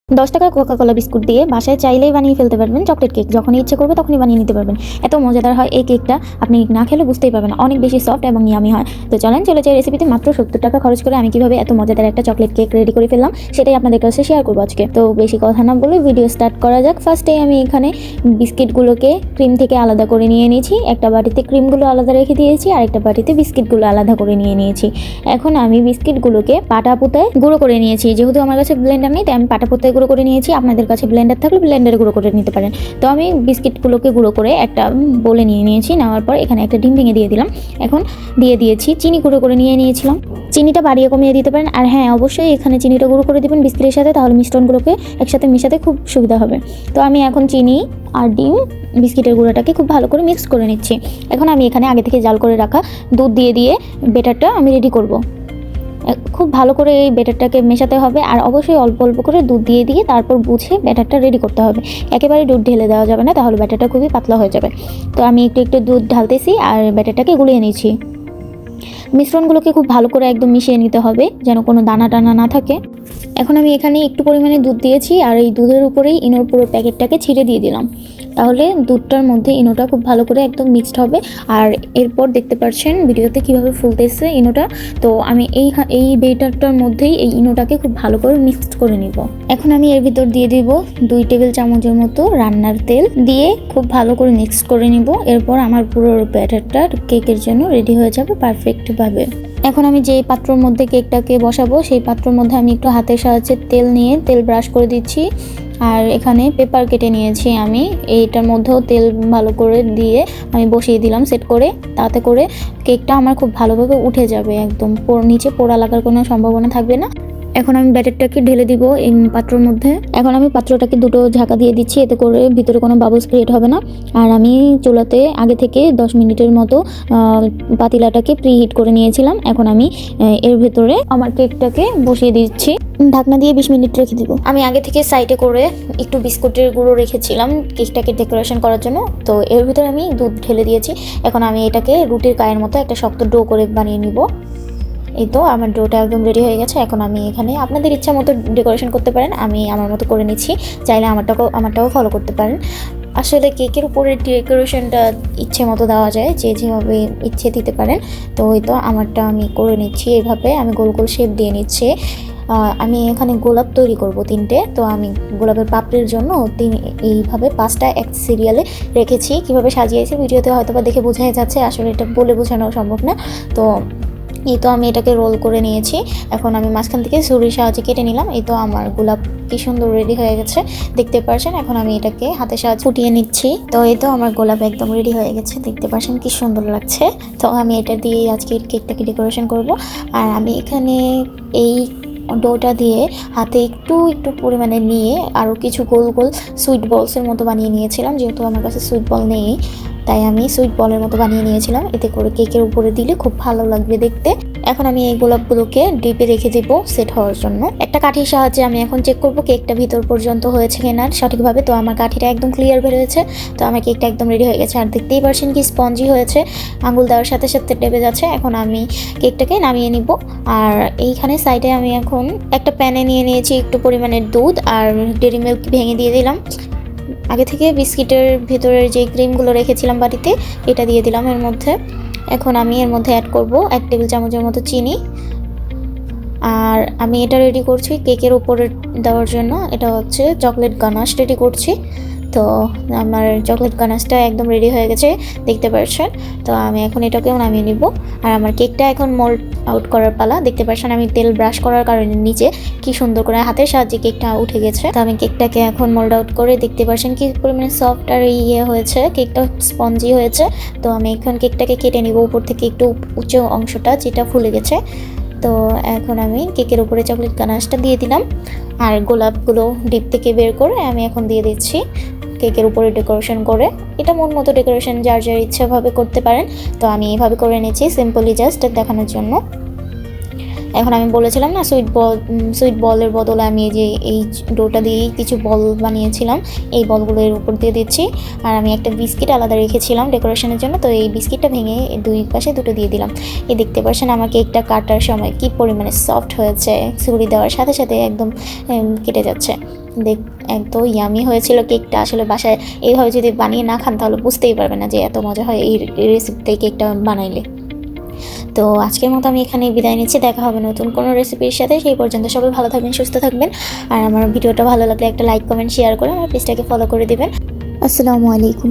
10 টাকার Coca-Cola biscuit দিয়ে বাসায় চাইলেই বানিয়ে ফেলতে পারবেন চকলেট কেক। যখনই ইচ্ছে করবে তখনই বানিয়ে নিতে পারবেন। এত মজাদার হয় এই কেকটা, আপনি না খেলে বুঝতেই পারবেন না। অনেক বেশি সফট এবং ইয়ামি হয়। তো চলেন চলে যাই রেসিপিতে। মাত্র 70 টাকা খরচ করে আমি কিভাবে এত মজাদার একটা চকলেট কেক রেডি করে ফেললাম সেটাই আপনাদের কাছে শেয়ার করবো আজকে। তো বেশি কথা না বলে ভিডিও স্টার্ট করা যাক। ফার্স্টে আমি এখানে বিস্কিটগুলোকে ক্রিম থেকে আলাদা করে নিয়ে নিয়েছি। একটা বাটিতে ক্রিমগুলো আলাদা রেখে দিয়েছি আর একটা বাটিতে বিস্কিটগুলো আলাদা করে নিয়ে নিয়েছি। এখন আমি বিস্কিটগুলোকে পাটাপুতায় গুঁড়ো করে নিয়েছি। যেহেতু আমার কাছে ব্লেন্ডার নেই তাই আমি পাটাপুতায় গুঁড়ো করে নিয়েছি। আপনাদের কাছে ব্লেন্ডার থাকলে ব্লেন্ডারে গুঁড়ো করে নিতে পারেন। তো আমি বিস্কিটগুলোকে গুঁড়ো করে একটা বলে নিয়ে নিয়েছি। নেওয়ার পর এখানে একটা ডিম ভেঙে দিয়ে দিলাম। এখন দিয়ে দিয়েছি চিনি গুঁড়ো করে নিয়ে নিয়েছিলাম। চিনিটা বাড়িয়ে কমিয়ে দিতে পারেন। আর হ্যাঁ, অবশ্যই এখানে চিনিটা গুঁড়ো করে দেবেন বিস্কিটের সাথে, তাহলে মিশ্রণগুলোকে একসাথে মেশাতে খুব সুবিধা হবে। তো আমি এখন চিনি আর ডিম বিস্কিটের গুঁড়োটাকে খুব ভালো করে মিক্স করে নিচ্ছি। এখন আমি এখানে আগে থেকে জাল করে রাখা দুধ দিয়ে বেটারটা আমি রেডি করব। খুব ভালো করে এই ব্যাটারটাকে মেশাতে হবে আর অবশ্যই অল্প অল্প করে দুধ দিয়ে তারপর বুঝে ব্যাটারটা রেডি করতে হবে। একেবারে দুধ ঢেলে দেওয়া যাবে না, তাহলে ব্যাটারটা খুবই পাতলা হয়ে যাবে। তো আমি একটু একটু দুধ ঢালতেছি আর ব্যাটারটাকে গুলিয়ে নিয়েছি। মিশ্রণগুলোকে খুব ভালো করে একদম মিশিয়ে নিতে হবে যেন কোনো দানা টানা না থাকে। এখন আমি এখানে একটু পরিমাণে দুধ দিয়েছি আর এই দুধের উপরেই ইনোর পুরো প্যাকেটটাকে ছিঁড়ে দিয়ে দিলাম। তাহলে দুধটার মধ্যে ইনোটা খুব ভালো করে একদম মিক্সড হবে। আর এরপর দেখতে পাচ্ছেন ভিডিওতে কিভাবে ফুলতেছে ইনোটা। তো আমি এই বেটারটার মধ্যেই এই ইনোটাকে খুব ভালো করে মিক্সড করে নিব। এখন আমি এর ভিতর দিয়ে দিব 2 টেবিল চামচের মতো রান্নার তেল দিয়ে খুব ভালো করে মিক্স করে নিব। এরপর আমার পুরো ব্যাটারটা কেকের জন্য রেডি হয়ে যাবে পারফেক্টভাবে। এখন আমি যে পাত্রের মধ্যে কেকটাকে বসাবো সেই পাত্রের মধ্যে আমি একটু হাতের সাহায্যে তেল নিয়ে তেল ব্রাশ করে দিচ্ছি। আর এখানে পেপার কেটে নিয়েছি আমি, এইটার মধ্যেও তেল ভালো করে দিয়ে আমি বসিয়ে দিলাম সেট করে। তাতে করে কেকটা আমার খুব ভালোভাবে উঠে যাবে, একদম নিচে পোড়া লাগার কোনো সম্ভাবনা থাকবে না। এখন আমি ব্যাটারটাকে ঢেলে দিব এই পাত্রের মধ্যে। এখন আমি পাত্রটাকে দুটো ঝাঁকা দিয়ে দিচ্ছি, এতে করে ভিতরে কোনো বাবলস ক্রিয়েট হবে না। আর আমি চুলাতে আগে থেকে 10 মিনিটের মতো পাতিলাটাকে প্রিহিট করে নিয়েছিলাম। এখন আমি এর ভেতরে আমার কেকটাকে বসিয়ে দিচ্ছি। ঢাকনা দিয়ে 20 মিনিট রেখে দিব। আমি আগে থেকে সাইডে করে একটু বিস্কুটের গুঁড়ো রেখেছিলাম কেকটাকে ডেকোরেশন করার জন্য। তো এর ভিতরে আমি দুধ ঢেলে দিয়েছি। এখন আমি এটাকে রুটির গায়ের মতো একটা শক্ত ডো করে বানিয়ে নিব। এই তো আমার ডোটা একদম রেডি হয়ে গেছে। এখন আমি এখানে আপনাদের ইচ্ছা মতো ডেকোরেশন করতে পারেন, আমি আমার মতো করে নিচ্ছি। চাইলে আমারটাও ফলো করতে পারেন। আসলে কেকের উপরে ডেকোরেশনটা ইচ্ছে মতো দেওয়া যায়, যেভাবে ইচ্ছে দিতে পারেন। তো এই তো আমারটা আমি করে নিচ্ছি এইভাবে। আমি গোল গোল শেপ দিয়ে নিচ্ছি। আমি এখানে গোলাপ তৈরি করব 3টে। তো আমি গোলাপের পাপড়ির জন্য এইভাবে 5টা এক সিরিয়ালে রেখেছি। কিভাবে সাজিয়েছি ভিডিওতে হয়তো বা দেখে বোঝাই যাচ্ছে, আসলে এটা বলে বোঝানো সম্ভব না। তো এই তো আমি এটাকে রোল করে নিয়েছি। এখন আমি মাঝখান থেকে ছুরির সাহায্যে কেটে নিলাম। এই তো আমার গোলাপ কি সুন্দর রেডি হয়ে গেছে, দেখতে পাচ্ছেন। এখন আমি এটাকে হাতের সাহায্যে ফুটিয়ে নিচ্ছি। তো এই তো আমার গোলাপ একদম রেডি হয়ে গেছে, দেখতে পাচ্ছেন কি সুন্দর লাগছে। তো আমি এটা দিয়ে আজকে কেকটাকে ডেকোরেশন করব। আর আমি এখানে এই ডোটা দিয়ে হাতে একটু একটু পরিমাণে নিয়ে আরও কিছু গোল গোল সুইট বলসের মতো বানিয়ে নিয়েছিলাম। যেহেতু আমার কাছে সুইট বল নেই তাই আমি সুইট বলের মতো বানিয়ে নিয়েছিলাম। এতে করে কেকের উপরে দিলে খুব ভালো লাগবে দেখতে। এখন আমি এই গোলাপগুলোকে ডিপে রেখে দেবো সেট হওয়ার জন্য। একটা কাঠির সাহায্যে আমি এখন চেক করবো কেকটা ভিতর পর্যন্ত হয়েছে কিনা সঠিকভাবে। তো আমার কাঠিটা একদম ক্লিয়ার বের হয়েছে। তো আমার কেকটা একদম রেডি হয়ে গেছে। আর দেখতেই পারছেন কি স্পঞ্জি হয়েছে, আঙুল দেওয়ার সাথে সাথে টেপে যাচ্ছে। এখন আমি কেকটাকে নামিয়ে নিব। আর এইখানে সাইডে আমি এখন একটা প্যানে নিয়ে নিয়েছি একটু পরিমাণের দুধ আর ডেরি মিল্ক ভেঙে দিয়ে দিলাম। আগে থেকে বিস্কিটের ভেতরের যে ক্রিমগুলো রেখেছিলাম বাটিতে এটা দিয়ে দিলাম এর মধ্যে। এখন আমি এর মধ্যে অ্যাড করব 1 টেবিল চামচের মতো চিনি। আর আমি এটা রেডি করছি কেকের উপরে দেওয়ার জন্য। এটা হচ্ছে চকলেট গানাশ রেডি করছি। তো আমার চকলেট গানাশটা একদম রেডি হয়ে গেছে, দেখতে পাচ্ছেন। তো আমি এখন এটাকেও নামিয়ে নিব। আর আমার কেকটা এখন মোল্ড আউট করার পালা। দেখতে পাচ্ছেন আমি তেল ব্রাশ করার কারণে নিচে কি সুন্দর করে হাতের সাহায্যে কেকটা উঠে গেছে। তো আমি কেকটাকে এখন মোল্ড আউট করে দেখতে পাচ্ছেন কি পরিমাণে সফট আর হয়েছে, কেকটা স্পঞ্জি হয়েছে। তো আমি এখন কেকটাকে কেটে নিব উপর থেকে একটু উঁচু অংশটা যেটা ফুলে গেছে। তো এখন আমি কেকের উপরে চকলেট গানাশটা দিয়ে দিলাম। আর গোলাপগুলো ডিপ থেকে বের করে আমি এখন দিয়ে দিচ্ছি কেকের উপরে ডেকোরেশন করে। এটা মন মতো ডেকোরেশন যার যার ইচ্ছাভাবে করতে পারেন। তো আমি এইভাবে করে নিয়েছি সিম্পলি জাস্ট দেখানোর জন্য। এখন আমি বলেছিলাম না সুইট বলের বদলে আমি এই ডোটা দিয়েই কিছু বল বানিয়েছিলাম, এই বলগুলো এর উপর দিয়ে দিচ্ছি। আর আমি একটা বিস্কিট আলাদা রেখেছিলাম ডেকোরেশনের জন্য। তো এই বিস্কিটটা ভেঙে দুই পাশে দুটো দিয়ে দিলাম। এই দেখতে পাচ্ছেন আমার কেকটা কাটার সময় কি পরিমাণে সফট হয়েছে, ছুরি দেওয়ার সাথে সাথে একদম কেটে যাচ্ছে। দেখ এত ইয়ামি হয়েছিল কেকটা। আসলে বাসায় এইভাবে যদি বানিয়ে না খান তাহলে বুঝতেই পারবেন না যে এত মজা হয় এই রেসিপিতে কেকটা বানাইলে। তো আজকের মতো আমি এখানেই বিদায় নিচ্ছি। দেখা হবে নতুন কোনো রেসিপির সাথে। সেই পর্যন্ত সবাই ভালো থাকবেন, সুস্থ থাকবেন। আর আমার ভিডিওটা ভালো লাগলে একটা লাইক, কমেন্ট, শেয়ার করে আমার পেজটাকে ফলো করে দিবেন। আসসালামু আলাইকুম।